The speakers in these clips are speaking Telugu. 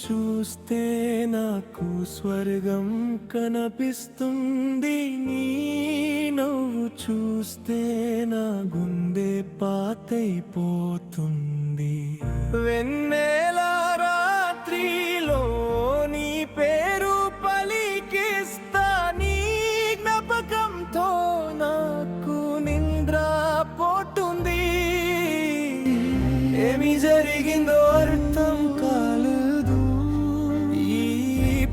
చూస్తే నాకు స్వర్గం కనిపిస్తుంది, నీ నవ్వు చూస్తే నా గుండె పాతైపోతుంది. వెన్నెల రాత్రిలో నీ పేరు పలికిస్తా, నీ జ్ఞాపకంతో నాకు నిద్ర పోతుంది. ఏమి జరిగిందో అర్థం కాలేదు, ఈ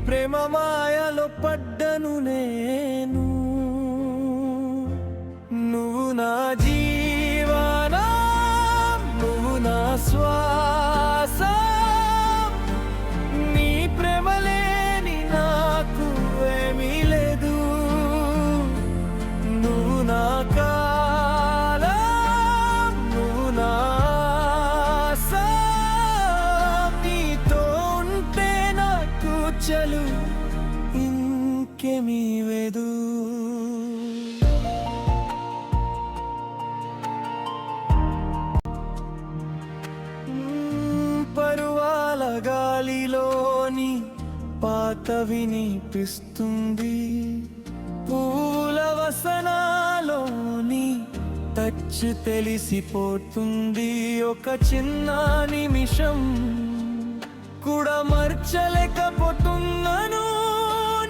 ప్రేమ మాయలో పడ్డను నేను. నువ్వు నా జీవనం, నువ్వు నా శ్వాస, నీ ప్రేమ లేని నాకు ఏమీ లేదు. నువ్వు నా కాలం, నువ్వు నా ఆశ, నీతో ఉంటే నాకు చలు ఇంకేమీ లేదు. పరువాల గాలిలోని పాత వినిపిస్తుంది, పూల వసనాలోని టచ్ తెలిసిపోతుంది. ఒక చిన్న నిమిషం కూడా మర్చలేకపోతున్నాను,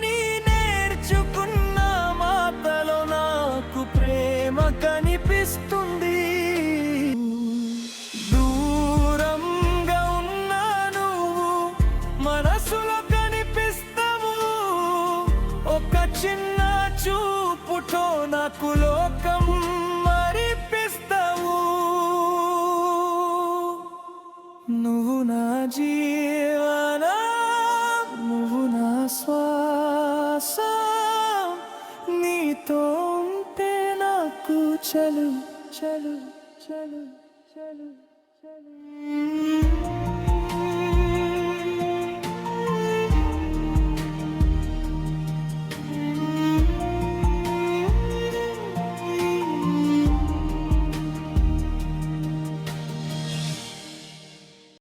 నీ నేర్చుకున్న మాటలో నాకు ప్రేమ కనిపిస్తుంది. దూరంగా ఉన్న నువ్వు మనసులో కనిపిస్తావు, ఒక చిన్న చూపుతో నాకు లోకం మరిపిస్తావు. నువ్వు నా జీవనం, నువ్వు నా శ్వాస, నీతో ఉంటే నాకు చలు చలు చలు చలు చలు.